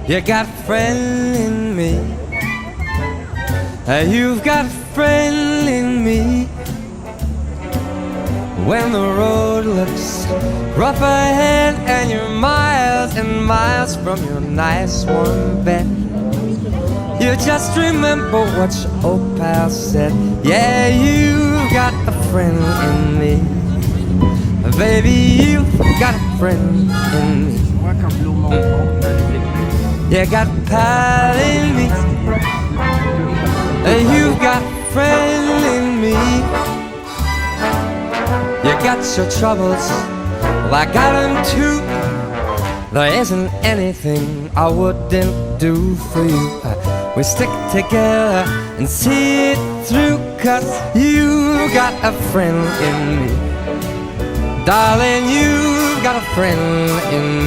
You got a friend in me. You've got a friend in me. When the road looks rough ahead and you're miles and miles from your nice warm bed, you just remember what your old pal said. Yeah, you've got a friend in me. Baby, you've got a friend in me. You got a pal in me. You've got a friend in me. You got your troubles, well I got them too. There isn't anything I wouldn't do for you. We stick together and see it through, 'cause you got a friend in me. Darling, you've got a friend in me.